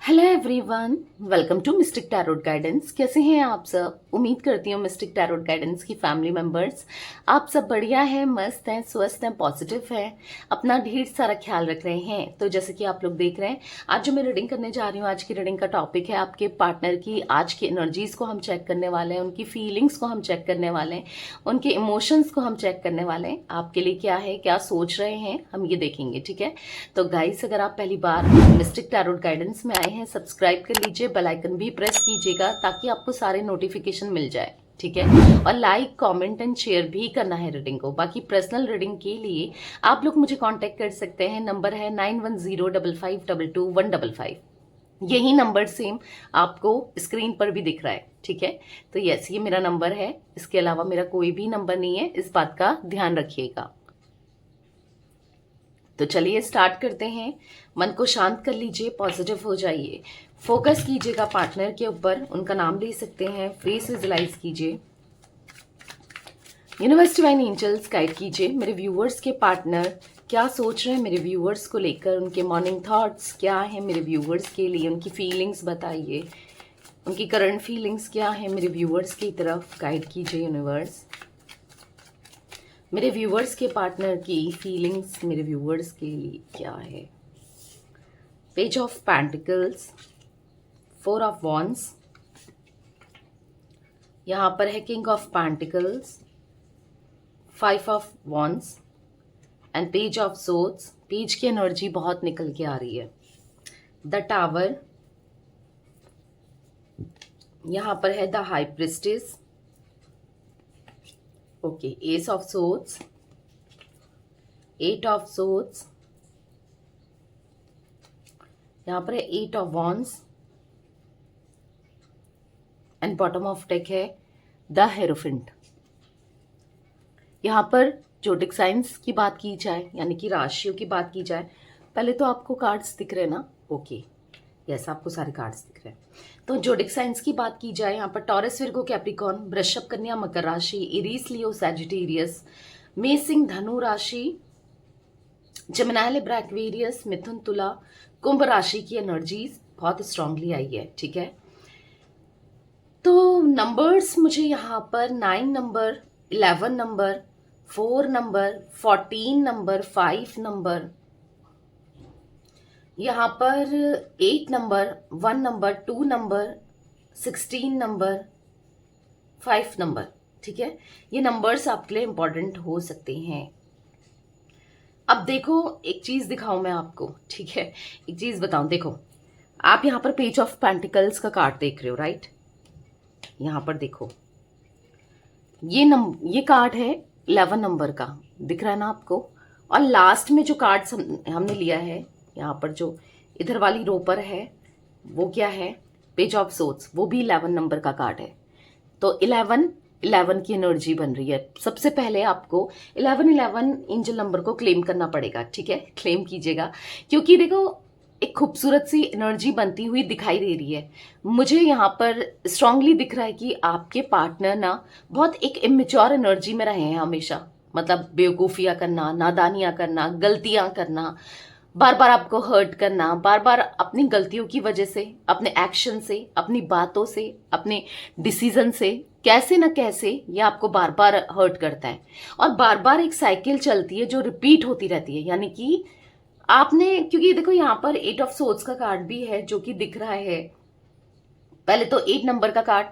Hello everyone, welcome to mystic tarot guidance. कैसे हैं आप सब? उम्मीद करती हूँ मिस्टिक टैरोट गाइडेंस की फैमिली मेंबर्स आप सब बढ़िया हैं, मस्त हैं, स्वस्थ हैं, पॉजिटिव हैं, अपना ढेर सारा ख्याल रख रहे हैं। तो जैसे कि आप लोग देख रहे हैं, आज जो मैं रीडिंग करने जा रही हूँ, आज की रीडिंग का टॉपिक है आपके पार्टनर की आज की एनर्जीज को हम चेक करने वाले हैं, उनकी फीलिंग्स को हम चेक करने वाले हैं, उनके इमोशंस को हम चेक करने वाले हैं। आपके लिए क्या है, क्या सोच रहे हैं, हम ये देखेंगे। ठीक है, तो गाइस, अगर आप पहली बार मिस्टिक टैरोट गाइडेंस में आए हैं, सब्सक्राइब कर लीजिए, बेल आइकन भी प्रेस कीजिएगा ताकि आपको सारे नोटिफिकेशन मिल जाए। ठीक है, और लाइक, कमेंट एंड शेयर भी करना है रीडिंग को। बाकी पर्सनल रीडिंग के लिए आप लोग मुझे कांटेक्ट कर सकते हैं। नंबर है 9105522155। यही नंबर सेम आपको स्क्रीन पर भी दिख रहा है। ठीक है, तो यस, ये मेरा नंबर है, इसके अलावा मेरा कोई भी नंबर नहीं है, इस बात का ध्यान रखिएगा। तो चलिए स्टार्ट करते हैं। मन को शांत कर लीजिए, पॉजिटिव हो जाइए, फोकस कीजिएगा पार्टनर के ऊपर, उनका नाम ले सकते हैं, फेस विजुलाइज कीजिए। यूनिवर्स डिवाइन एंजल्स गाइड कीजिए मेरे व्यूअर्स के पार्टनर क्या सोच रहे हैं मेरे व्यूअर्स को लेकर, उनके मॉर्निंग थॉट्स क्या है मेरे व्यूअर्स के लिए, उनकी फीलिंग्स बताइए, उनकी करंट फीलिंग्स क्या है मेरे व्यूअर्स की तरफ। गाइड कीजिए यूनिवर्स, मेरे व्यूअर्स के पार्टनर की फीलिंग्स मेरे व्यूअर्स के लिए क्या है। Page of pentacles, 4 of wands, यहां पर है king of pentacles, 5 of wands and page of swords. Page की एनर्जी बहुत निकल के आ रही है। द टावर, यहां पर है the high priestess, okay, S of swords, 8 of swords, यहां पर है 8 of wands and bottom of deck है द हेरोफिंट। यहां पर जोडिक साइंस की बात की जाए, यानी कि राशियों की बात की जाए, पहले तो आपको कार्ड्स दिख रहे हैं ना? ओके, यस, आपको सारे कार्ड्स दिख रहे हैं। तो जोडिक साइंस की बात की जाए, यहाँ पर टॉरस, विर्गो, कैप्रिकॉर्न, वृषभ, कन्या, मकर राशि, इरीस, लियो, सैजिटेरियस, मेष, धनु राशि, जेमिनी, लिब्रा, एक्वेरियस, मिथुन, तुला, कुंभ राशि की एनर्जीज बहुत स्ट्रांगली आई है। ठीक है, तो नंबर्स मुझे यहाँ पर 9 number, 11 number, 4 number, 14 number, 5 number, यहाँ पर 8 number, 1 number, 2 number, 16 number, 5 number. ठीक है, ये नंबर्स आपके लिए इंपॉर्टेंट हो सकते हैं। अब देखो, एक चीज दिखाऊं मैं आपको। ठीक है, एक चीज बताऊं, देखो, आप यहाँ पर पेज ऑफ पेंटिकल्स का कार्ड देख रहे हो, राइट? यहाँ पर देखो, ये कार्ड है 11 नंबर का, दिख रहा है ना आपको? और लास्ट में जो कार्ड हमने लिया है, यहाँ पर जो इधर वाली रो पर है, वो क्या है? पेज ऑफ सोर्ड्स, वो भी 11 नंबर का कार्ड है। तो 11 की एनर्जी बन रही है। सबसे पहले आपको 11 एंजल नंबर को क्लेम करना पड़ेगा। ठीक है, क्लेम कीजिएगा, क्योंकि देखो, एक खूबसूरत सी एनर्जी बनती हुई दिखाई दे रही है। मुझे यहाँ पर स्ट्रांगली दिख रहा है कि आपके पार्टनर ना बहुत एक इमेच्योर एनर्जी में रहे हैं हमेशा। मतलब बेवकूफियां करना, नादानियां करना, गलतियां करना, बार बार आपको हर्ट करना, बार बार अपनी गलतियों की वजह से, अपने एक्शन से, अपनी बातों से, अपने डिसीजन से, कैसे न कैसे ये आपको बार बार हर्ट करता है। और बार बार एक साइकिल चलती है जो रिपीट होती रहती है। यानी कि आपने, क्योंकि देखो यहाँ पर 8 ऑफ सोर्ड्स का कार्ड भी है जो कि दिख रहा है। पहले तो 8 नंबर का कार्ड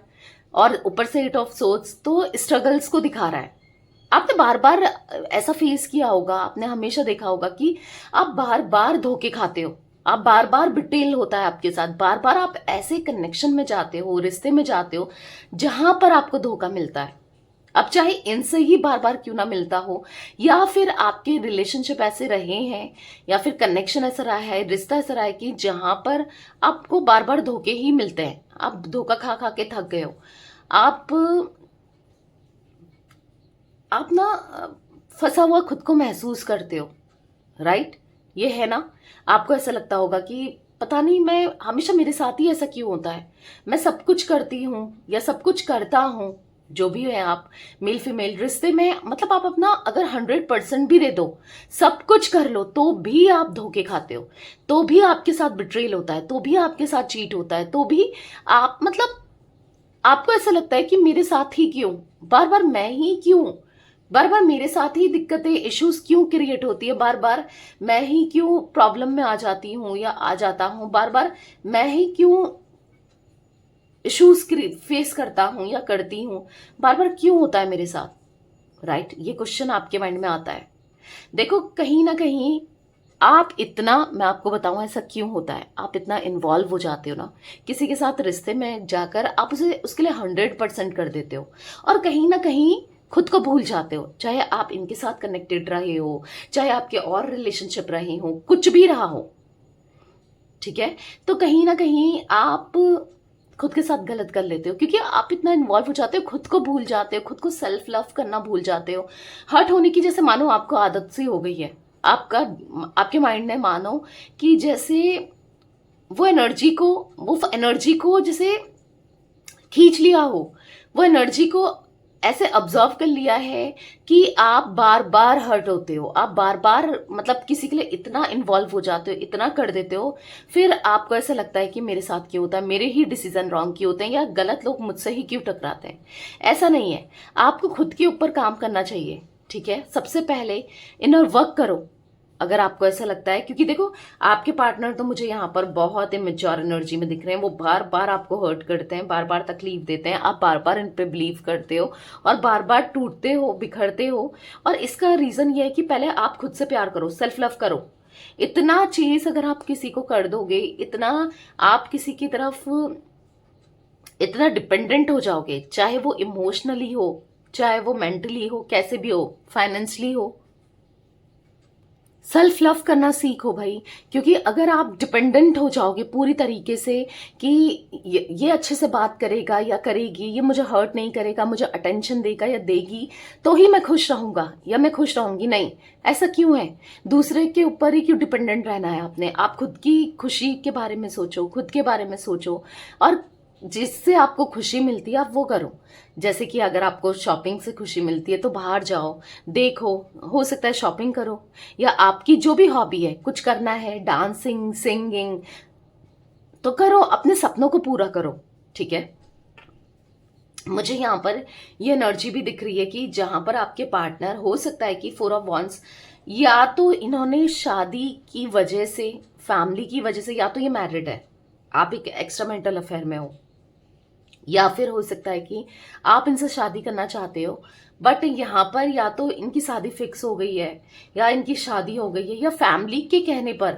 और ऊपर से 8 ऑफ सोर्ड्स, तो स्ट्रगल्स को दिखा रहा है। आपने बार बार ऐसा फेस किया होगा, आपने हमेशा देखा होगा कि आप बार बार धोखे खाते हो, आप बार बार बिट्रेयल होता है आपके साथ, बार बार आप ऐसे कनेक्शन में जाते हो, रिश्ते में जाते हो जहां पर आपको धोखा मिलता है। अब चाहे इनसे ही बार बार क्यों ना मिलता हो, या फिर आपके रिलेशनशिप ऐसे रहे हैं, या फिर कनेक्शन ऐसा रहा है, रिश्ता ऐसा रहा है कि जहां पर आपको बार बार धोखे ही मिलते हैं। आप धोखा खा खा के थक गए हो, आप ना फंसा हुआ खुद को महसूस करते हो, राइट? ये है ना? आपको ऐसा लगता होगा कि पता नहीं, मैं हमेशा मेरे साथ ही ऐसा क्यों होता है, मैं सब कुछ करती हूँ या सब कुछ करता हूँ, जो भी है आप, मेल फीमेल रिश्ते में, मतलब आप अपना अगर 100% भी दे दो, सब कुछ कर लो, तो भी आप धोखे खाते हो, तो भी आपके साथ बिट्रेल होता है, तो भी आपके साथ चीट होता है, तो भी आप मतलब आपको ऐसा लगता है कि मेरे साथ ही क्यों, बार बार मैं ही क्यों, बार बार मेरे साथ ही दिक्कतें, इश्यूज क्यों क्रिएट होती है, बार बार मैं ही क्यों प्रॉब्लम में आ जाती हूँ या आ जाता हूँ, बार बार मैं ही क्यों इश्यूज फेस करता हूं या करती हूं, बार बार क्यों होता है मेरे साथ, राइट? ये क्वेश्चन आपके माइंड में आता है। देखो कहीं ना कहीं आप इतना, मैं आपको बताऊं ऐसा क्यों होता है, आप इतना इन्वॉल्व हो जाते हो ना किसी के साथ रिश्ते में जाकर, आप उसे उसके लिए 100% कर देते हो, और कहीं ना कहीं खुद को भूल जाते हो, चाहे आप इनके साथ कनेक्टेड रहे हो, चाहे आपके और रिलेशनशिप रहे हो, कुछ भी रहा हो, ठीक है? तो कहीं ना कहीं आप खुद के साथ गलत कर लेते हो, क्योंकि आप इतना इन्वॉल्व हो जाते हो, खुद को भूल जाते हो, खुद को सेल्फ लव करना भूल जाते हो। हर्ट होने की जैसे मानो आपको आदत सी हो गई है, आपका आपके माइंड ने मानो कि जैसे वो एनर्जी को जैसे खींच लिया हो, वो एनर्जी को ऐसे ऑब्जर्व कर लिया है कि आप बार बार हर्ट होते हो, आप बार बार मतलब किसी के लिए इतना इन्वॉल्व हो जाते हो, इतना कर देते हो, फिर आपको ऐसा लगता है कि मेरे साथ क्यों होता है, मेरे ही डिसीजन रॉन्ग क्यों होते हैं, या गलत लोग मुझसे ही क्यों टकराते हैं। ऐसा नहीं है, आपको खुद के ऊपर काम करना चाहिए, ठीक है? सबसे पहले इनर वर्क करो, अगर आपको ऐसा लगता है, क्योंकि देखो आपके पार्टनर तो मुझे यहाँ पर बहुत इमेच्योर एनर्जी में दिख रहे हैं, वो बार बार आपको हर्ट करते हैं, बार बार तकलीफ देते हैं, आप बार बार इन पे बिलीव करते हो और बार बार टूटते हो, बिखरते हो। और इसका रीजन ये है कि पहले आप खुद से प्यार करो, सेल्फ लव करो। इतना चीज अगर आप किसी को कर दोगे, इतना आप किसी की तरफ इतना डिपेंडेंट हो जाओगे, चाहे वो इमोशनली हो, चाहे वो मेंटली हो, कैसे भी हो, फाइनेंशियली हो, सेल्फ लव करना सीखो भाई। क्योंकि अगर आप डिपेंडेंट हो जाओगे पूरी तरीके से कि ये अच्छे से बात करेगा या करेगी, ये मुझे हर्ट नहीं करेगा, मुझे अटेंशन देगा या देगी, तो ही मैं खुश रहूंगा या मैं खुश रहूंगी, नहीं, ऐसा क्यों है? दूसरे के ऊपर ही क्यों डिपेंडेंट रहना है आपने? आप खुद की खुशी के बारे में सोचो, खुद के बारे में सोचो, और जिससे आपको खुशी मिलती है आप वो करो। जैसे कि अगर आपको शॉपिंग से खुशी मिलती है तो बाहर जाओ, देखो, हो सकता है शॉपिंग करो, या आपकी जो भी हॉबी है, कुछ करना है, डांसिंग, सिंगिंग, तो करो, अपने सपनों को पूरा करो, ठीक है? मुझे यहाँ पर ये एनर्जी भी दिख रही है कि जहां पर आपके पार्टनर, हो सकता है कि 4 ऑफ वॉन्ड्स, या तो इन्होंने शादी की वजह से, फैमिली की वजह से, या तो ये मैरिड है, आप एक एक्स्ट्रा मेंटल अफेयर में हो, या फिर हो सकता है कि आप इनसे शादी करना चाहते हो, बट यहाँ पर या तो इनकी शादी फिक्स हो गई है, या इनकी शादी हो गई है, या फैमिली के कहने पर,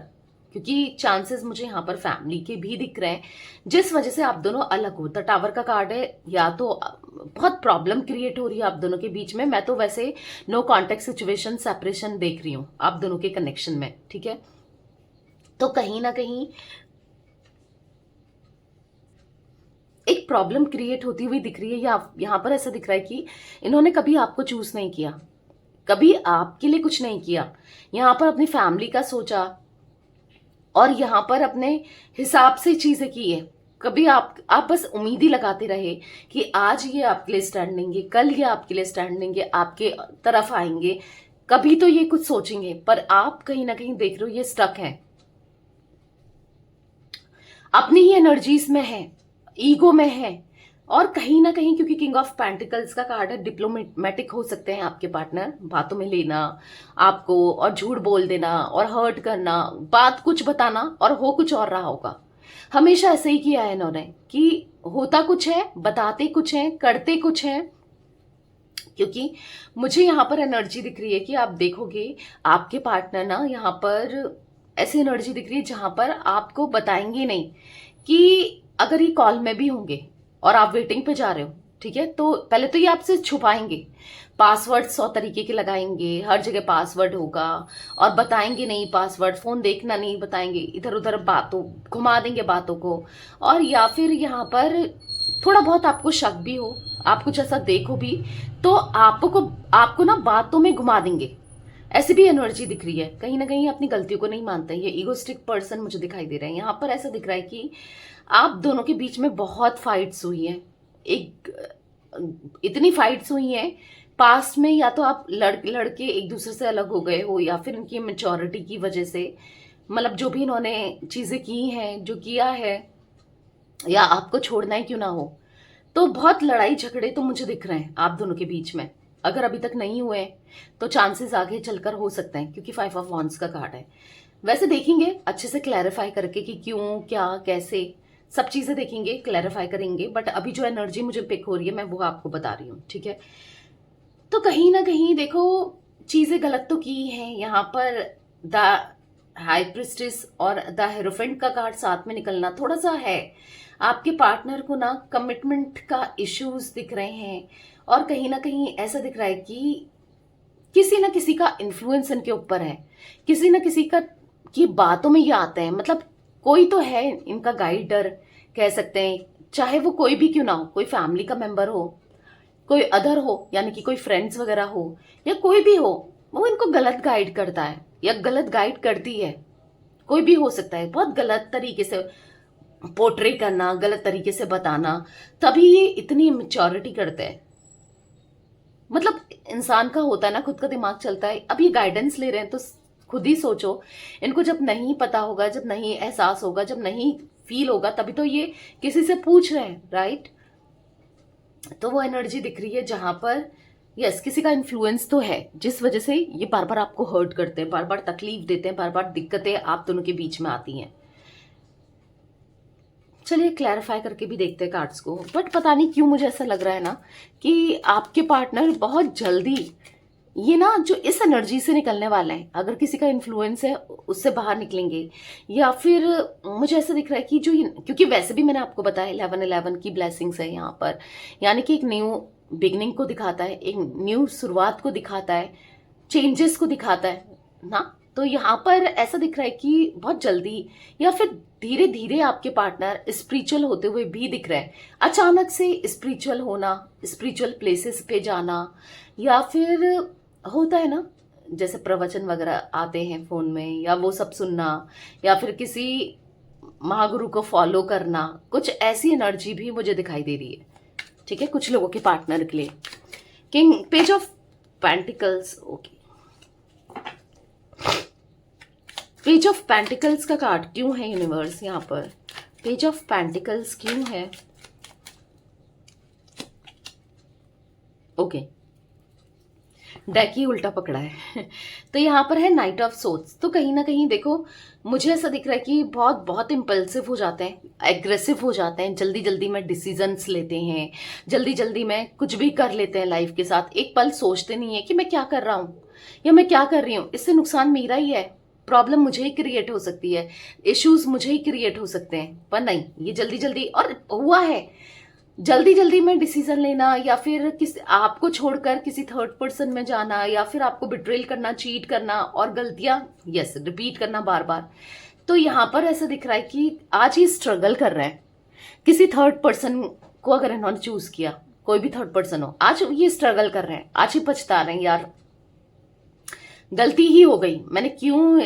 क्योंकि चांसेस मुझे यहाँ पर फैमिली के भी दिख रहे हैं, जिस वजह से आप दोनों अलग हो। द टावर का कार्ड है, या तो बहुत प्रॉब्लम क्रिएट हो रही है आप दोनों के बीच में। मैं तो वैसे नो कॉन्टेक्ट सिचुएशन, सेपरेशन देख रही हूँ आप दोनों के कनेक्शन में, ठीक है? तो कहीं ना कहीं एक प्रॉब्लम क्रिएट होती हुई दिख रही है, या यहाँ पर ऐसा दिख रहा है कि इन्होंने कभी आपको चूज नहीं किया, कभी आपके लिए कुछ नहीं किया, यहाँ पर अपनी फैमिली का सोचा और यहाँ पर अपने हिसाब से चीजें की है। कभी आप बस उम्मीद ही लगाते रहे कि आज ये आपके लिए स्टैंड लेंगे, कल ये आपके लिए स्टैंड लेंगे, आपके तरफ आएंगे, कभी तो ये कुछ सोचेंगे, पर आप कहीं ना कहीं देख रहे हो ये स्टक है, अपनी ही एनर्जीज में है, ईगो में है। और कहीं ना कहीं क्योंकि किंग ऑफ पेंटिकल्स का कार्ड है, डिप्लोमेटिक हो सकते हैं आपके पार्टनर, बातों में लेना आपको और झूठ बोल देना और हर्ट करना, बात कुछ बताना और हो कुछ और रहा होगा। हमेशा ऐसे ही किया है इन्होंने कि होता कुछ है, बताते कुछ है, करते कुछ है। क्योंकि मुझे यहाँ पर एनर्जी दिख रही है कि आप देखोगे आपके पार्टनर ना, यहाँ पर ऐसी एनर्जी दिख रही है जहां पर आपको बताएंगे नहीं, कि अगर ये कॉल में भी होंगे और आप वेटिंग पे जा रहे हो, ठीक है, तो पहले तो ये आपसे छुपाएंगे, पासवर्ड 100 तरीके के लगाएंगे, हर जगह पासवर्ड होगा, और बताएंगे नहीं पासवर्ड, फोन देखना नहीं बताएंगे, इधर उधर बातों घुमा देंगे बातों को। और या फिर यहाँ पर थोड़ा बहुत आपको शक भी हो, आप कुछ ऐसा देखो भी, तो आपको ना बातों में घुमा देंगे। ऐसी भी एनर्जी दिख रही है, कहीं ना कहीं अपनी गलतियों को नहीं मानते, ये ईगोस्टिक पर्सन मुझे दिखाई दे रहे हैं। यहाँ पर ऐसा दिख रहा है कि आप दोनों के बीच में बहुत फाइट्स हुई हैं, एक इतनी फाइट्स हुई हैं पास्ट में, या तो आप लड़के एक दूसरे से अलग हो गए हो, या फिर इनकी मेच्योरिटी की वजह से, मतलब जो भी इन्होंने चीजें की हैं, जो किया है, या आपको छोड़ना ही क्यों ना हो, तो बहुत लड़ाई झगड़े तो मुझे दिख रहे हैं आप दोनों के बीच में। अगर अभी तक नहीं हुए तो चांसेस आगे चलकर हो सकते हैं, क्योंकि 5 ऑफ वॉन्ड्स का कार्ड है। वैसे देखेंगे अच्छे से क्लैरिफाई करके कि क्यों, क्या, कैसे, सब चीजें देखेंगे, क्लैरिफाई करेंगे। बट अभी जो एनर्जी मुझे पिक हो रही है मैं वो आपको बता रही हूँ, ठीक है। तो कहीं ना कहीं देखो, चीजें गलत तो की हैं यहाँ पर। द हाई प्रिस्टेस और द हेरोफेंट का कार्ड साथ में निकलना थोड़ा सा है, आपके पार्टनर को ना कमिटमेंट का इश्यूज दिख रहे हैं, और कहीं ना कहीं ऐसा दिख रहा है कि किसी ना किसी का इन्फ्लुएंस इनके ऊपर है, किसी ना किसी का की बातों में ये आते हैं। मतलब कोई तो है इनका गाइडर, कह सकते हैं, चाहे वो कोई भी क्यों ना हो, कोई फैमिली का मेंबर हो, कोई अदर हो, यानी कि कोई फ्रेंड्स वगैरह हो, या कोई भी हो, वो इनको गलत गाइड करता है या गलत गाइड करती है। कोई भी हो सकता है, बहुत गलत तरीके से पोर्ट्रे करना, गलत तरीके से बताना, तभी ये इतनी मेच्योरिटी करते हैं। मतलब इंसान का होता है ना, खुद का दिमाग चलता है। अब ये गाइडेंस ले रहे हैं तो खुद ही सोचो, इनको जब नहीं पता होगा, जब नहीं एहसास होगा, जब नहीं फील होगा, तभी तो ये किसी से पूछ रहे हैं, राइट। तो वो एनर्जी दिख रही है जहां पर यस किसी का इन्फ्लुएंस तो है, जिस वजह से ये बार बार आपको हर्ट करते हैं, बार बार तकलीफ देते हैं, बार बार दिक्कतें आप दोनों के बीच में आती हैं। चलिए क्लैरिफाई करके भी देखते हैं कार्ड्स को। बट पता नहीं क्यों मुझे ऐसा लग रहा है ना कि आपके पार्टनर बहुत जल्दी ये ना जो इस एनर्जी से निकलने वाला है, अगर किसी का इन्फ्लुएंस है उससे बाहर निकलेंगे, या फिर मुझे ऐसा दिख रहा है कि जो क्योंकि वैसे भी मैंने आपको बताया 11-11 की ब्लेसिंग्स है यहाँ पर, यानी कि एक न्यू बिगनिंग को दिखाता है, एक न्यू शुरुआत को दिखाता है, चेंजेस को दिखाता है ना। तो यहाँ पर ऐसा दिख रहा है कि बहुत जल्दी या फिर धीरे धीरे आपके पार्टनर स्पिरिचुअल होते हुए भी दिख रहे हैं। अचानक से स्पिरिचुअल होना, स्पिरिचुअल प्लेसेस पे जाना, या फिर होता है ना जैसे प्रवचन वगैरह आते हैं फोन में, या वो सब सुनना, या फिर किसी महागुरु को फॉलो करना, कुछ ऐसी एनर्जी भी मुझे दिखाई दे रही है, ठीक है, कुछ लोगों के पार्टनर के लिए। King page of pentacles, okay, page of pentacles का कार्ड क्यों है यूनिवर्स यहाँ पर? पेज ऑफ पेंटिकल्स क्यों है? ओके, डेक ही उल्टा पकड़ा है तो यहाँ पर है नाइट ऑफ सोर्ड्स। तो कहीं ना कहीं देखो, मुझे ऐसा दिख रहा है कि बहुत बहुत इम्पल्सिव हो जाते हैं, एग्रेसिव हो जाते हैं, जल्दी जल्दी में डिसीजंस लेते हैं, जल्दी जल्दी में कुछ भी कर लेते हैं लाइफ के साथ। एक पल सोचते नहीं है कि मैं क्या कर रहा हूँ या मैं क्या कर रही हूँ, इससे नुकसान मेरा ही है, प्रॉब्लम मुझे ही क्रिएट हो सकती है, इश्यूज मुझे ही क्रिएट हो सकते हैं। पर नहीं, ये जल्दी जल्दी और हुआ है, जल्दी जल्दी में डिसीजन लेना, या फिर आपको छोड़कर किसी थर्ड पर्सन में जाना, या फिर आपको बिट्रेल करना, चीट करना, और गलतियां यस रिपीट करना बार बार। तो यहाँ पर ऐसा दिख रहा है कि आज ये स्ट्रगल कर रहे हैं किसी थर्ड पर्सन को, अगर इन्होंने चूज किया, कोई भी थर्ड पर्सन हो, आज ये स्ट्रगल कर रहे हैं, आज ही पछता रहे हैं, यार गलती ही हो गई, मैंने क्यों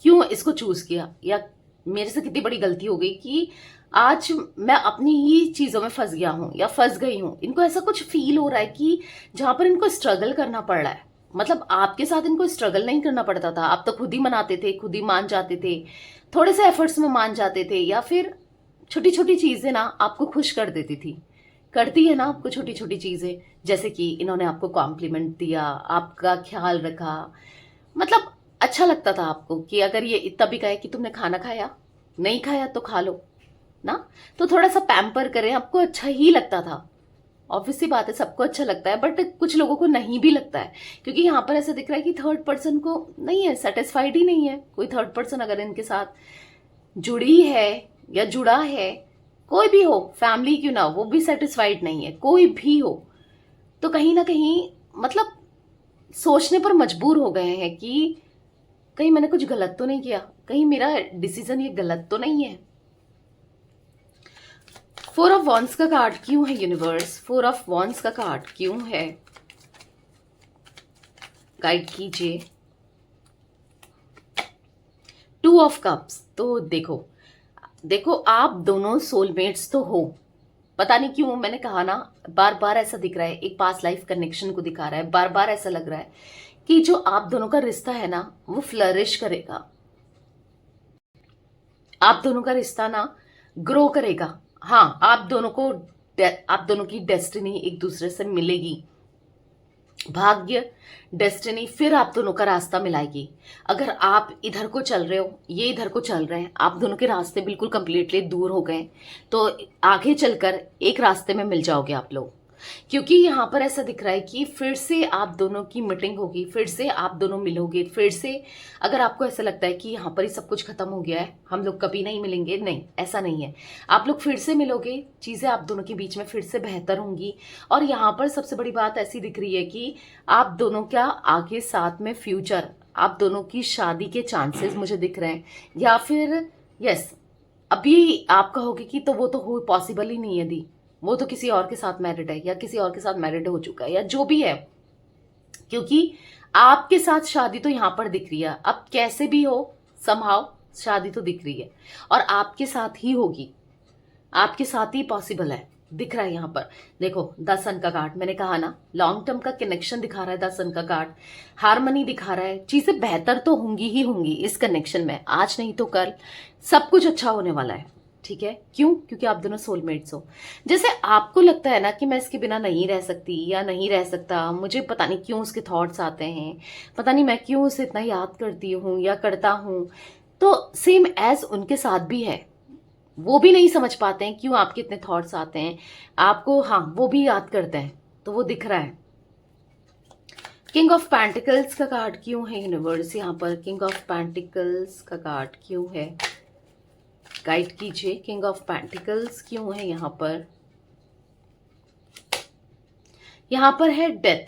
क्यों इसको चूज किया, या मेरे से कितनी बड़ी गलती हो गई कि आज मैं अपनी ही चीजों में फंस गया हूं या फंस गई हूं। इनको ऐसा कुछ फील हो रहा है कि जहां पर इनको स्ट्रगल करना पड़ रहा है। मतलब आपके साथ इनको स्ट्रगल नहीं करना पड़ता था, आप तो खुद ही मनाते थे, खुद ही मान जाते थे, थोड़े से एफर्ट्स में मान जाते थे, या फिर छोटी छोटी चीजें ना आपको खुश कर देती थी, करती है ना आपको छोटी छोटी चीजें, जैसे कि इन्होंने आपको कॉम्प्लीमेंट दिया, आपका ख्याल रखा, मतलब अच्छा लगता था आपको कि अगर ये इतना भी कहे कि तुमने खाना खाया, नहीं खाया तो खा लो ना, तो थोड़ा सा पैम्पर करें, आपको अच्छा ही लगता था। ऑब्वियस सी बात है, सबको अच्छा लगता है, बट कुछ लोगों को नहीं भी लगता है, क्योंकि यहाँ पर ऐसा दिख रहा है कि थर्ड पर्सन को नहीं है, सेटिस्फाइड ही नहीं है। कोई थर्ड पर्सन अगर इनके साथ जुड़ी है या जुड़ा है, कोई भी हो, फैमिली क्यों ना हो, वो भी सेटिस्फाइड नहीं है, कोई भी हो, तो कहीं ना कहीं मतलब सोचने पर मजबूर हो गए हैं कि कहीं मैंने कुछ गलत तो नहीं किया, कहीं मेरा डिसीजन ये गलत तो नहीं है। 4 ऑफ वॉन्ड्स का कार्ड क्यों है यूनिवर्स? 4 ऑफ वॉन्ड्स का कार्ड क्यों है? गाइड कीजिए। 2 ऑफ कप्स। तो देखो देखो, आप दोनों सोलमेट्स तो हो, पता नहीं क्यों, मैंने कहा ना, बार बार ऐसा दिख रहा है, एक पास्ट लाइफ कनेक्शन को दिखा रहा है, बार बार ऐसा लग रहा है कि जो आप दोनों का रिश्ता है ना वो फ्लरिश करेगा, आप दोनों का रिश्ता ना ग्रो करेगा। हाँ, आप दोनों की डेस्टिनी एक दूसरे से मिलेगी, भाग्य डेस्टिनी फिर आप दोनों का रास्ता मिलाएगी। अगर आप इधर को चल रहे हो, ये इधर को चल रहे हैं, आप दोनों के रास्ते बिल्कुल कंप्लीटली दूर हो गए, तो आगे चलकर एक रास्ते में मिल जाओगे आप लोग। क्योंकि यहाँ पर ऐसा दिख रहा है कि फिर से आप दोनों की मीटिंग होगी, फिर से आप दोनों मिलोगे, फिर से अगर आपको ऐसा लगता है कि यहाँ पर ही सब कुछ खत्म हो गया है, हम लोग कभी नहीं मिलेंगे, नहीं, ऐसा नहीं है। आप लोग फिर से मिलोगे, चीज़ें आप दोनों के बीच में फिर से बेहतर होंगी। और यहाँ पर सबसे बड़ी बात ऐसी दिख रही है कि आप दोनों का आगे साथ में फ्यूचर, आप दोनों की शादी के चांसेस मुझे दिख रहे हैं। या फिर यस, अभी आप कहोगे कि तो वो तो हो पॉसिबल ही नहीं है दी, वो तो किसी और के साथ मैरिड है या किसी और के साथ मैरिड हो चुका है या जो भी है, क्योंकि आपके साथ शादी तो यहां पर दिख रही है। अब कैसे भी हो, समहाउ शादी तो दिख रही है और आपके साथ ही होगी, आपके साथ ही पॉसिबल है, दिख रहा है यहाँ पर। देखो 10 सन का कार्ड, मैंने कहा ना लॉन्ग टर्म का कनेक्शन दिखा रहा है 10 सन का कार्ड, हारमनी दिखा रहा है, चीजें बेहतर तो होंगी ही होंगी इस कनेक्शन में, आज नहीं तो कल सब कुछ अच्छा होने वाला है। ठीक है, क्यों? क्योंकि आप दोनों सोलमेट्स हो। जैसे आपको लगता है ना कि मैं इसके बिना नहीं रह सकती या नहीं रह सकता, मुझे पता नहीं क्यों उसके थॉट्स आते हैं, पता नहीं मैं क्यों उसे इतना याद करती हूँ या करता हूँ, तो सेम एज उनके साथ भी है, वो भी नहीं समझ पाते हैं क्यों आपके इतने थॉट्स आते हैं आपको। हाँ, वो भी याद करते हैं, तो वो दिख रहा है। किंग ऑफ पेंटिकल्स का कार्ड क्यों है यूनिवर्स यहाँ पर? किंग ऑफ पेंटिकल्स का कार्ड क्यों है? गाइड कीजिए, किंग ऑफ पेंटिकल्स क्यों है यहाँ पर? यहाँ पर है डेथ,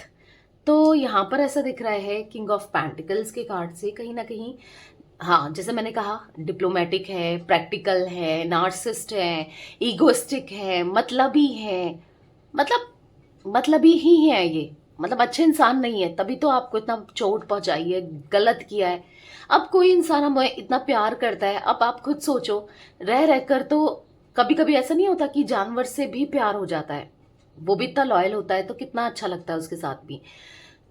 तो यहाँ पर ऐसा दिख रहा है किंग ऑफ पेंटिकल्स के कार्ड से कहीं ना कहीं, हाँ जैसे मैंने कहा, डिप्लोमेटिक है, प्रैक्टिकल है, नार्सिस्ट है, ईगोइस्टिक है, मतलबी है, मतलबी ही है ये, मतलब अच्छे इंसान नहीं है, तभी तो आपको इतना चोट पहुंचाई है, गलत किया है। अब कोई इंसान हमें इतना प्यार करता है, अब आप खुद सोचो, रह रहकर तो कभी कभी ऐसा नहीं होता कि जानवर से भी प्यार हो जाता है, वो भी इतना लॉयल होता है, तो कितना अच्छा लगता है उसके साथ भी।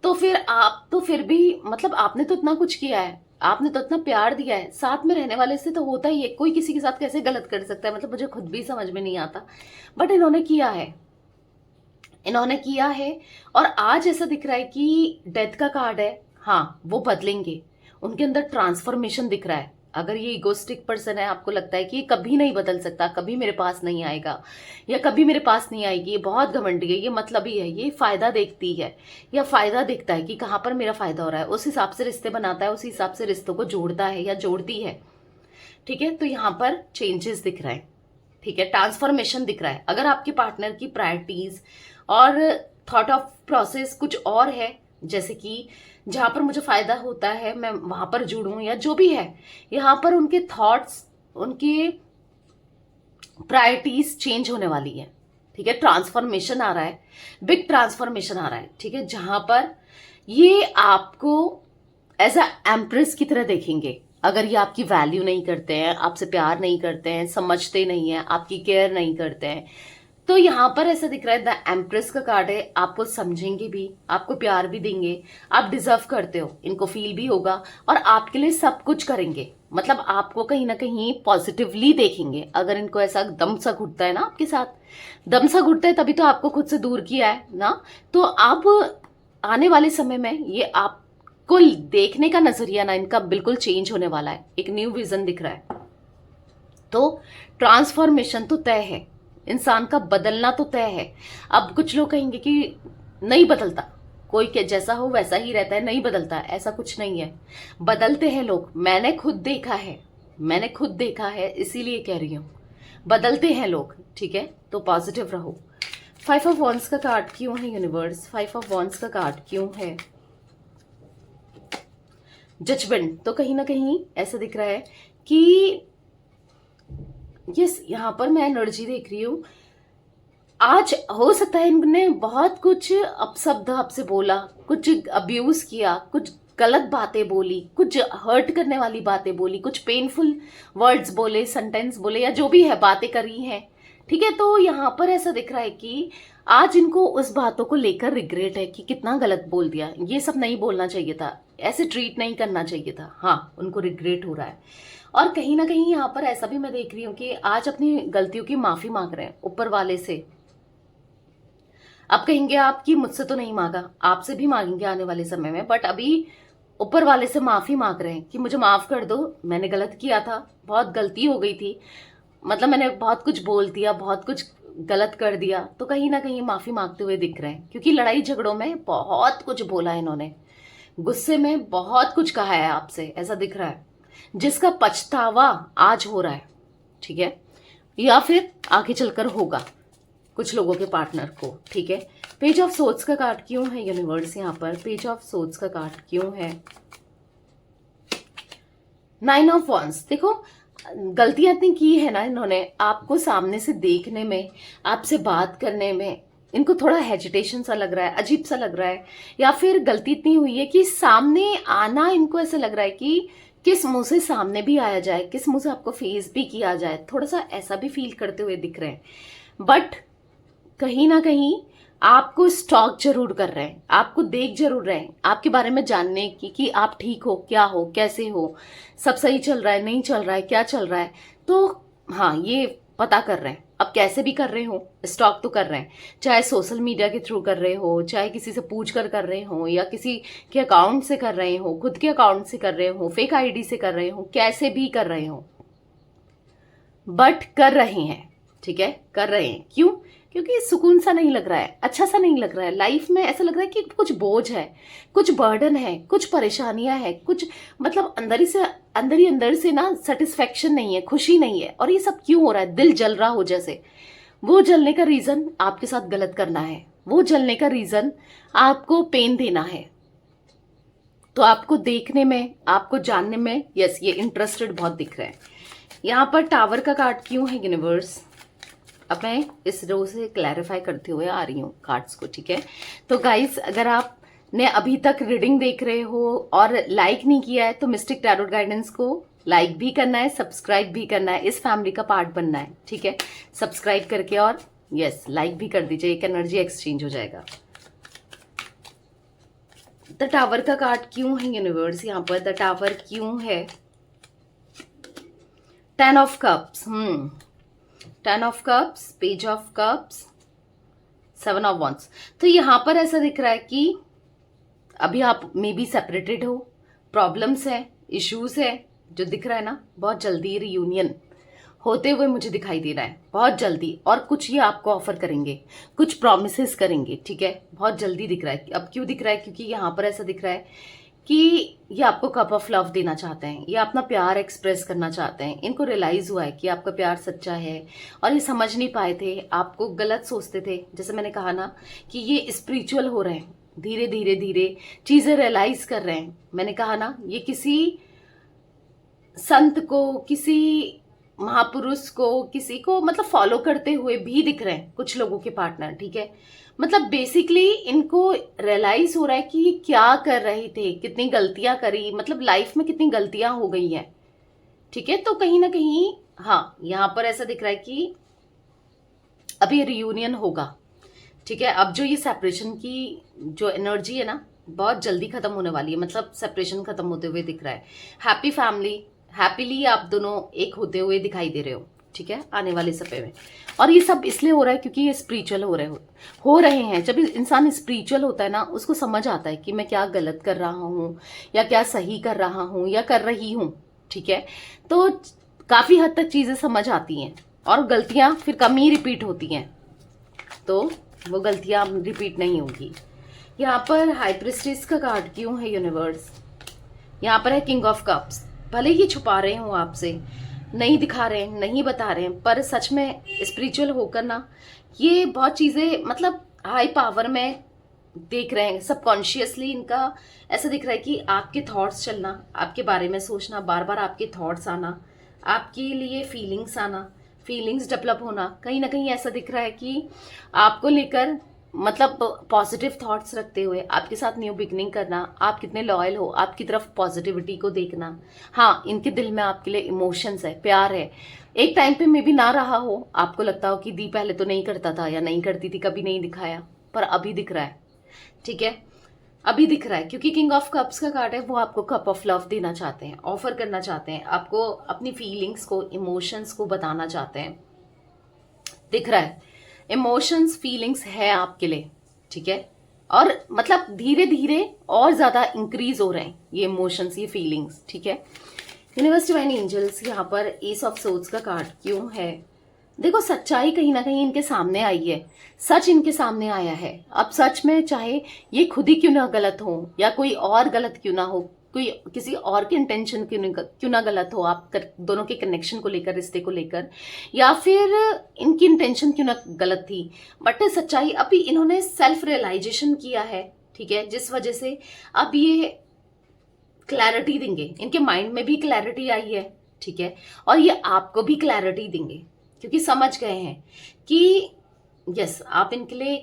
तो फिर आप तो फिर भी मतलब आपने तो इतना कुछ किया है, आपने तो इतना प्यार दिया है, साथ में रहने वाले से तो होता ही है, कोई किसी के साथ कैसे गलत कर सकता है, मतलब मुझे खुद भी समझ में नहीं आता, बट इन्होंने किया है, इन्होंने किया है। और आज ऐसा दिख रहा है कि डेथ का कार्ड है, हाँ वो बदलेंगे, उनके अंदर ट्रांसफॉर्मेशन दिख रहा है। अगर ये इगोस्टिक पर्सन है, आपको लगता है कि ये कभी नहीं बदल सकता, कभी मेरे पास नहीं आएगा या कभी मेरे पास नहीं आएगी, ये बहुत घमंडी है, ये मतलबी है, ये फायदा देखती है या फायदा देखता है कि कहाँ पर मेरा फायदा हो रहा है, उस हिसाब से रिश्ते बनाता है, उस हिसाब से रिश्तों को जोड़ता है या जोड़ती है। ठीक है, तो यहाँ पर चेंजेस दिख रहा है, ठीक है, ट्रांसफॉर्मेशन दिख रहा है। अगर आपके पार्टनर की प्रायोरिटीज और थॉट ऑफ प्रोसेस कुछ और है, जैसे कि जहां पर मुझे फायदा होता है मैं वहां पर जुड़ूं या जो भी है, यहाँ पर उनके थॉट्स, उनके प्रायोरिटीज चेंज होने वाली है। ठीक है, ट्रांसफॉर्मेशन आ रहा है, बिग ट्रांसफॉर्मेशन आ रहा है। ठीक है, जहां पर ये आपको एज अ एम्प्रेस की तरह देखेंगे। अगर ये आपकी वैल्यू नहीं करते हैं, आपसे प्यार नहीं करते हैं, समझते नहीं है, आपकी केयर नहीं करते हैं, तो यहाँ पर ऐसा दिख रहा है द एम्प्रेस का कार्ड है, आपको समझेंगे भी, आपको प्यार भी देंगे, आप डिजर्व करते हो, इनको फील भी होगा और आपके लिए सब कुछ करेंगे, मतलब आपको कहीं ना कहीं पॉजिटिवली देखेंगे। अगर इनको ऐसा दम सा घुटता है ना आपके साथ, दम सा घुटता है तभी तो आपको खुद से दूर किया है ना, तो आप आने वाले समय में ये आपको देखने का नजरिया ना इनका बिल्कुल चेंज होने वाला है, एक न्यू विजन दिख रहा है। तो ट्रांसफॉर्मेशन तो तय है, इंसान का बदलना तो तय है। अब कुछ लोग कहेंगे कि नहीं बदलता, कोई के जैसा हो वैसा ही रहता है, नहीं बदलता, ऐसा कुछ नहीं है, बदलते हैं लोग, मैंने खुद देखा है, मैंने खुद देखा है, इसीलिए कह रही हूं, बदलते हैं लोग। ठीक है, तो पॉजिटिव रहो। 5 ऑफ वॉन्ड्स का कार्ड क्यों है यूनिवर्स? 5 ऑफ वॉन्ड्स का कार्ड क्यों है? जजमेंट, तो कहीं ना कहीं ऐसा दिख रहा है कि यस, यहाँ पर मैं एनर्जी देख रही हूँ, आज हो सकता है इनने बहुत कुछ अपशब्द आपसे बोला, कुछ अब्यूज किया, कुछ गलत बातें बोली, कुछ हर्ट करने वाली बातें बोली, कुछ पेनफुल वर्ड्स बोले, सेंटेंस बोले या जो भी है बातें करी हैं। ठीक है। तो यहाँ पर ऐसा दिख रहा है कि आज इनको उस बातों को लेकर रिग्रेट है कि कितना गलत बोल दिया, ये सब नहीं बोलना चाहिए था, ऐसे ट्रीट नहीं करना चाहिए था। हाँ, उनको रिग्रेट हो रहा है। और कहीं ना कहीं यहाँ पर ऐसा भी मैं देख रही हूँ कि आज अपनी गलतियों की माफी मांग रहे हैं ऊपर वाले से। अब कहेंगे आप कि मुझसे तो नहीं मांगा, आपसे भी मांगेंगे आने वाले समय में, बट अभी ऊपर वाले से माफी मांग रहे हैं कि मुझे माफ कर दो, मैंने गलत किया था, बहुत गलती हो गई थी, मतलब मैंने बहुत कुछ बोल दिया, बहुत कुछ गलत कर दिया। तो कहीं ना कहीं माफी मांगते हुए दिख रहे हैं, क्योंकि लड़ाई झगड़ों में बहुत कुछ बोला है इन्होंने, गुस्से में बहुत कुछ कहा है आपसे, ऐसा दिख रहा है, जिसका पछतावा आज हो रहा है। ठीक है, या फिर आगे चलकर होगा कुछ लोगों के पार्टनर को। ठीक है, पेज ऑफ सोर्ड्स का कार्ड क्यों है यूनिवर्स यहाँ पर? पेज ऑफ सोर्ड्स का कार्ड क्यों है? 9 ऑफ वॉन्ड्स। देखो, गलतियां इतनी की है ना इन्होंने, आपको सामने से देखने में, आपसे बात करने में इनको थोड़ा हेजिटेशन सा लग रहा है, अजीब सा लग रहा है, या फिर गलती इतनी हुई है कि सामने आना इनको ऐसा लग रहा है कि किस मुंह से सामने भी आया जाए, किस मुंह से आपको फेस भी किया जाए, थोड़ा सा ऐसा भी फील करते हुए दिख रहे हैं। बट कहीं ना कहीं आपको स्टॉक जरूर कर रहे हैं, आपको देख जरूर रहे हैं, आपके बारे में जानने की कि आप ठीक हो, क्या हो, कैसे हो, सब सही चल रहा है, नहीं चल रहा है, क्या चल रहा है। तो हाँ, ये पता कर रहे हैं। अब कैसे भी कर रहे हो, स्टॉक तो कर रहे हैं, चाहे सोशल मीडिया के थ्रू कर रहे हो, चाहे किसी से पूछ कर रहे हो, या किसी के अकाउंट से कर रहे हो, खुद के अकाउंट से कर रहे हो, फेक आईडी से कर रहे हो, कैसे भी कर रहे हो, बट कर रहे हैं। ठीक है, कर रहे हैं। क्यों? क्योंकि सुकून सा नहीं लग रहा है, अच्छा सा नहीं लग रहा है, लाइफ में ऐसा लग रहा है कि कुछ बोझ है, कुछ बर्डन है, कुछ परेशानियां हैं, कुछ मतलब अंदर से ना सेटिस्फेक्शन नहीं है, खुशी नहीं है। और ये सब क्यों हो रहा है? दिल जल रहा हो जैसे। वो जलने का रीजन आपके साथ गलत करना है, वो जलने का रीजन आपको पेन देना है। तो आपको देखने में, आपको जानने में, यस, ये इंटरेस्टेड बहुत दिख रहे हैं। यहाँ पर टावर का कार्ड क्यों है यूनिवर्स? अब मैं इस रो से क्लैरिफाई करते हुए आ रही हूँ कार्ड्स को। ठीक है, तो गाइस, अगर आपने अभी तक रीडिंग देख रहे हो और लाइक नहीं किया है तो मिस्टिक टैरोट गाइडेंस को लाइक भी करना है, सब्सक्राइब भी करना है, इस फैमिली का पार्ट बनना है। ठीक है, सब्सक्राइब करके और यस लाइक भी कर दीजिए, एक एनर्जी एक्सचेंज हो जाएगा। द टावर का कार्ड क्यों है यूनिवर्स? यहाँ पर द टावर क्यों है? 10 of cups, 10 of cups, page of cups, 7 of wands. तो यहां पर ऐसा दिख रहा है कि अभी आप मे बी सेपरेटेड हो, प्रॉब्लम्स है, इश्यूज है, जो दिख रहा है ना, बहुत जल्दी रियूनियन होते हुए मुझे दिखाई दे रहा है, बहुत जल्दी। और कुछ ये आपको ऑफर करेंगे, कुछ प्रोमिसेस करेंगे। ठीक है, बहुत जल्दी दिख रहा है। अब क्यों दिख रहा है? क्योंकि यहाँ पर ऐसा दिख रहा है कि ये आपको कप ऑफ लव देना चाहते हैं, ये अपना प्यार एक्सप्रेस करना चाहते हैं। इनको रियलाइज हुआ है कि आपका प्यार सच्चा है, और ये समझ नहीं पाए थे, आपको गलत सोचते थे। जैसे मैंने कहा ना कि ये स्पिरिचुअल हो रहे हैं, धीरे धीरे धीरे चीजें रियलाइज कर रहे हैं। मैंने कहा ना, ये किसी संत को, किसी महापुरुष को, किसी को मतलब फॉलो करते हुए भी दिख रहे हैं कुछ लोगों के पार्टनर। ठीक है, मतलब बेसिकली इनको रियलाइज हो रहा है कि ये क्या कर रहे थे, कितनी गलतियां करी, मतलब लाइफ में कितनी गलतियां हो गई हैं। ठीक है, तो कहीं ना कहीं हाँ, यहाँ पर ऐसा दिख रहा है कि अभी रियूनियन होगा। ठीक है, अब जो ये सेपरेशन की जो एनर्जी है ना, बहुत जल्दी खत्म होने वाली है, मतलब सेपरेशन खत्म होते हुए दिख रहा है। हैप्पी फैमिली, हैप्पीली आप दोनों एक होते हुए दिखाई दे रहे हो। ठीक है, आने वाले समय में। और ये सब इसलिए हो रहा है क्योंकि ये स्पिरिचुअल हो रहे हैं। जब इंसान स्पिरिचुअल होता है ना, उसको समझ आता है कि मैं क्या गलत कर रहा हूँ, या क्या सही कर रहा हूँ, या कर रही हूँ। ठीक है, तो काफी हद तक चीजें समझ आती हैं, और गलतियां फिर कम ही रिपीट होती हैं, तो वो गलतियां रिपीट नहीं होगी। यहाँ पर हाई प्रिस्टेस का कार्ड क्यों है यूनिवर्स? यहाँ पर है किंग ऑफ कप्स। भले ही छुपा रहे हो आपसे, नहीं दिखा रहे हैं, नहीं बता रहे हैं, पर सच में स्पिरिचुअल होकर ना ये बहुत चीजें मतलब हाई पावर में देख रहे हैं। सबकॉन्शियसली इनका ऐसा दिख रहा है कि आपके थॉट्स चलना, आपके बारे में सोचना, बार बार आपके थॉट्स आना, आपके लिए फीलिंग्स आना, फीलिंग्स डेवलप होना। कहीं ना कहीं ऐसा दिख रहा है कि आपको लेकर मतलब पॉजिटिव थॉट्स रखते हुए आपके साथ न्यू बिगनिंग करना, आप कितने लॉयल हो, आपकी तरफ पॉजिटिविटी को देखना। हाँ, इनके दिल में आपके लिए इमोशंस है, प्यार है, एक टाइम पे मे भी ना रहा हो, आपको लगता हो कि दी पहले तो नहीं करता था या नहीं करती थी, कभी नहीं दिखाया, पर अभी दिख रहा है। ठीक है, अभी दिख रहा है, क्योंकि किंग ऑफ कप्स का कार्ड है, वो आपको कप ऑफ लव देना चाहते हैं, ऑफर करना चाहते हैं, आपको अपनी फीलिंग्स को, इमोशंस को बताना चाहते हैं। दिख रहा है इमोशंस, फीलिंग्स है आपके लिए। ठीक है, और मतलब धीरे धीरे और ज्यादा इंक्रीज हो रहे हैं ये इमोशंस, ये फीलिंग्स। ठीक है, यूनिवर्स डिवाइन एंजल्स, यहाँ पर एस ऑफ सोर्ड्स का कार्ड क्यों है? देखो, सच्चाई कहीं ना कहीं इनके सामने आई है, सच इनके सामने आया है। अब सच में चाहे ये खुद ही क्यों ना गलत हो या कोई और गलत क्यों ना हो, कोई किसी और के इंटेंशन क्यों ना गलत हो, आप दोनों के कनेक्शन को लेकर, रिश्ते को लेकर, या फिर इनकी इंटेंशन क्यों ना गलत थी, बट सच्चाई अभी इन्होंने सेल्फ रियलाइजेशन किया है। ठीक है, जिस वजह से अब ये क्लैरिटी देंगे, इनके माइंड में भी क्लैरिटी आई है। ठीक है, और ये आपको भी क्लैरिटी देंगे, क्योंकि समझ गए हैं कि यस, आप इनके लिए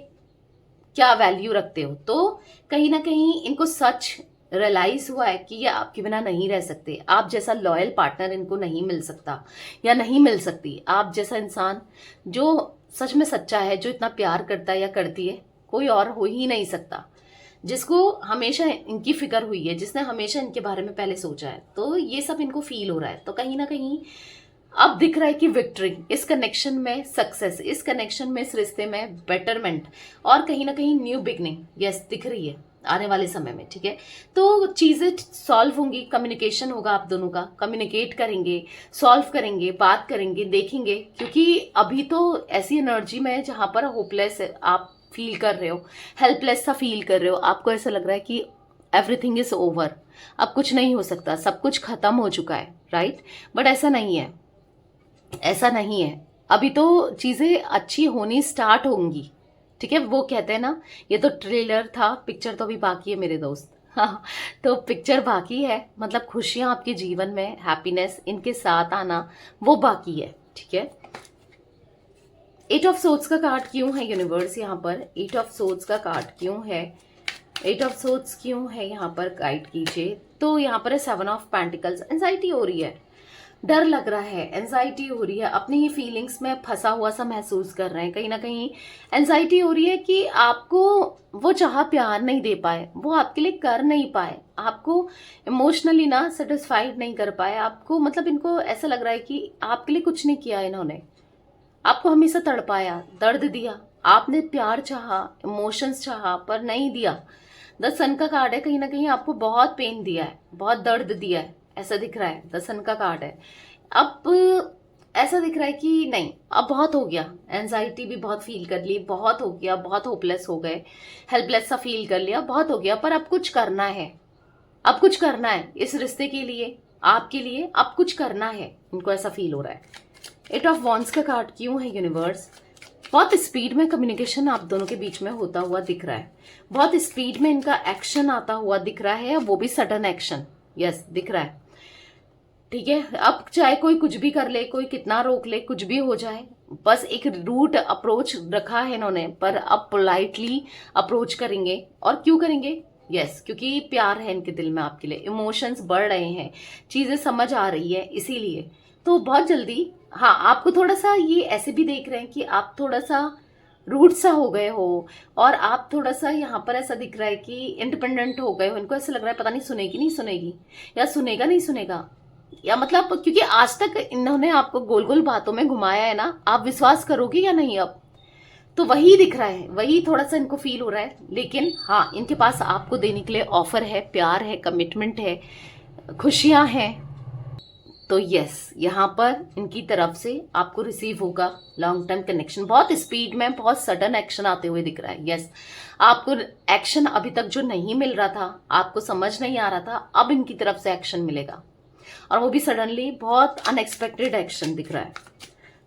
क्या वैल्यू रखते हो। तो कहीं ना कहीं इनको सच रियलाइज हुआ है कि ये आपके बिना नहीं रह सकते, आप जैसा लॉयल पार्टनर इनको नहीं मिल सकता या नहीं मिल सकती। आप जैसा इंसान जो सच में सच्चा है, जो इतना प्यार करता है या करती है, कोई और हो ही नहीं सकता, जिसको हमेशा इनकी फिक्र हुई है, जिसने हमेशा इनके बारे में पहले सोचा है। तो ये सब इनको फील हो रहा है। तो कहीं ना कहीं अब दिख रहा है कि विक्ट्री, इस कनेक्शन में सक्सेस, इस कनेक्शन में, इस रिश्ते में बेटरमेंट, और कहीं ना कहीं न्यू बिगनिंग यस दिख रही है आने वाले समय में। ठीक है, तो चीजें सॉल्व होंगी, कम्युनिकेशन होगा आप दोनों का, कम्युनिकेट करेंगे, सॉल्व करेंगे, बात करेंगे, देखेंगे। क्योंकि अभी तो ऐसी एनर्जी में है जहां पर होपलेस आप फील कर रहे हो, हेल्पलेस सा फील कर रहे हो, आपको ऐसा लग रहा है कि एवरीथिंग इज ओवर, अब कुछ नहीं हो सकता, सब कुछ खत्म हो चुका है। राइट, बट ऐसा नहीं है, ऐसा नहीं है। अभी तो चीजें अच्छी होनी स्टार्ट होंगी। ठीक है, वो कहते हैं ना, ये तो ट्रेलर था, पिक्चर तो अभी बाकी है मेरे दोस्त। हाँ, तो पिक्चर बाकी है, मतलब खुशियां आपके जीवन में, हैप्पीनेस इनके साथ आना, वो बाकी है। ठीक है, एट ऑफ सोर्ड्स का कार्ड क्यों है यूनिवर्स? यहाँ पर एट ऑफ सोर्ड्स का कार्ड क्यों है? एट ऑफ सोर्ड्स क्यों है यहाँ पर? गाइड कीजिए। तो यहाँ पर है सेवन ऑफ पेंटिकल्स। एंजाइटी हो रही है, डर लग रहा है, एंजाइटी हो रही है, अपनी ही फीलिंग्स में फंसा हुआ सा महसूस कर रहे हैं। कहीं ना कहीं एंजाइटी हो रही है कि आपको वो चाहा प्यार नहीं दे पाए, वो आपके लिए कर नहीं पाए, आपको इमोशनली ना सेटिस्फाइड नहीं कर पाए, आपको मतलब इनको ऐसा लग रहा है कि आपके लिए कुछ नहीं किया इन्होंने, आपको हमेशा तड़पाया, दर्द दिया, आपने प्यार चाहा, इमोशंस चाहा, पर नहीं दिया। द सन का कार्ड है, कहीं ना कहीं आपको बहुत पेन दिया है, बहुत दर्द दिया है, ऐसा दिख रहा है। द सन का कार्ड है। अब ऐसा दिख रहा है कि नहीं, अब बहुत हो गया, एंजाइटी भी बहुत फील कर ली, बहुत हो गया, बहुत होपलेस हो गए, हेल्पलेस सा फील कर लिया, बहुत हो गया, पर अब कुछ करना है, अब कुछ करना है इस रिश्ते के लिए, आपके लिए अब कुछ करना है, इनको ऐसा फील हो रहा है। एट ऑफ वॉन्ड्स का कार्ड क्यों है यूनिवर्स? बहुत स्पीड में कम्युनिकेशन आप दोनों के बीच में होता हुआ दिख रहा है, बहुत स्पीड में इनका एक्शन आता हुआ दिख रहा है, वो भी सडन एक्शन यस दिख रहा है। ठीक है, अब चाहे कोई कुछ भी कर ले, कोई कितना रोक ले, कुछ भी हो जाए, बस एक रूट अप्रोच रखा है इन्होंने, पर अब पोलाइटली अप्रोच करेंगे। और क्यों करेंगे? यस, क्योंकि प्यार है इनके दिल में आपके लिए, इमोशंस बढ़ रहे हैं, चीजें समझ आ रही है, इसीलिए तो बहुत जल्दी। हाँ, आपको थोड़ा सा ये ऐसे भी देख रहे हैं कि आप थोड़ा सा रूट सा हो गए हो, और आप थोड़ा सा यहाँ पर ऐसा दिख रहा है कि इंडिपेंडेंट हो गए हो। इनको ऐसा लग रहा है पता नहीं सुनेगी नहीं सुनेगी, या सुनेगा नहीं सुनेगा, या मतलब क्योंकि आज तक इन्होंने आपको गोल गोल बातों में घुमाया है ना, आप विश्वास करोगे या नहीं? अब तो वही दिख रहा है, वही थोड़ा सा इनको फील हो रहा है। लेकिन हाँ, इनके पास आपको देने के लिए ऑफर है, प्यार है, कमिटमेंट है, खुशियां हैं। तो यस, यहाँ पर इनकी तरफ से आपको रिसीव होगा लॉन्ग टर्म कनेक्शन, बहुत स्पीड में, बहुत सडन एक्शन आते हुए दिख रहा है। यस, आपको एक्शन अभी तक जो नहीं मिल रहा था, आपको समझ नहीं आ रहा था, अब इनकी तरफ से एक्शन मिलेगा, और वो भी सडनली, बहुत अनएक्सपेक्टेड एक्शन दिख रहा है।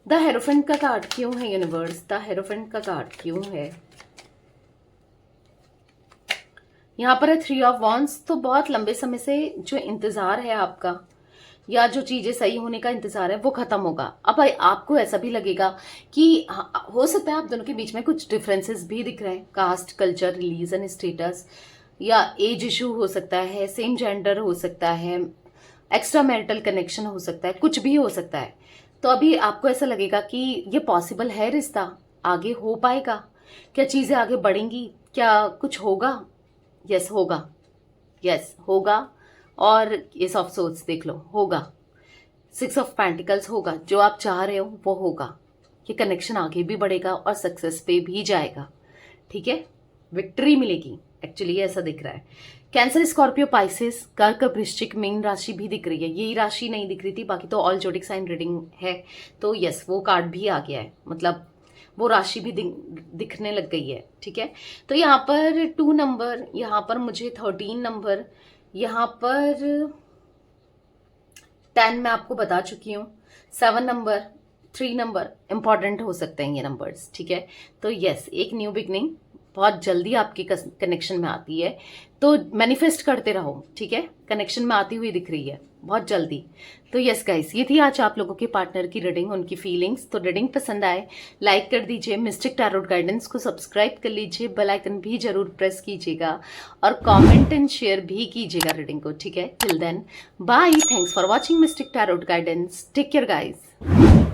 द हेरोफेंट का कार्ड क्यों है यूनिवर्स? द हेरोफेंट का कार्ड क्यों है? यहाँ पर है थ्री ऑफ वॉन्ड्स। तो बहुत लंबे समय से जो इंतजार है आपका, या जो चीजें सही होने का इंतजार है, वो खत्म होगा। अब आपको ऐसा भी लगेगा कि हो सकता है आप दोनों के बीच में कुछ डिफरेंसेस भी दिख रहे हैं, कास्ट, कल्चर, रिलीजन, स्टेटस, या एज इशू हो सकता है, सेम जेंडर हो सकता है, एक्स्ट्रा मैरिटल कनेक्शन हो सकता है, कुछ भी हो सकता है। तो तो अभी आपको ऐसा लगेगा कि ये पॉसिबल है, रिश्ता आगे हो पाएगा, क्या चीज़ें आगे बढ़ेंगी, क्या कुछ होगा। यस होगा, यस होगा। और एस ऑफ सोर्ड्स देख लो, होगा। 6 ऑफ पेंटिकल्स होगा, जो आप चाह रहे हो वो होगा। ये कनेक्शन आगे भी बढ़ेगा और सक्सेस पे भी जाएगा, ठीक है, विक्ट्री मिलेगी। एक्चुअली ऐसा दिख रहा है। कैंसर, स्कॉर्पियो, पाइसेस, कर्क, वृश्चिक, मीन राशि भी दिख रही है। यही राशि नहीं दिख रही थी, बाकी तो ऑल जोडिक साइन रीडिंग है। तो यस, वो कार्ड भी आ गया है, मतलब वो राशि भी दिखने लग गई है, ठीक है। तो यहाँ पर 2 नंबर, यहाँ पर मुझे 13 नंबर, यहाँ पर 10 मैं आपको बता चुकी हूँ, 7 नंबर, 3 नंबर इंपॉर्टेंट हो सकते हैं ये नंबर्स, ठीक है। तो यस, एक न्यू बिगनिंग बहुत जल्दी आपकी कनेक्शन में आती है। तो मैनिफेस्ट करते रहो, ठीक है, कनेक्शन में आती हुई दिख रही है बहुत जल्दी। तो यस गाइस, ये थी आज आप लोगों के पार्टनर की रीडिंग, उनकी फीलिंग्स। तो रीडिंग पसंद आए लाइक कर दीजिए, मिस्टिक टैरोट गाइडेंस को सब्सक्राइब कर लीजिए, बेल आइकन भी जरूर प्रेस कीजिएगा और कमेंट एंड शेयर भी कीजिएगा रीडिंग को, ठीक है। Till then bye, thanks for watching mystic tarot guidance, take care guys.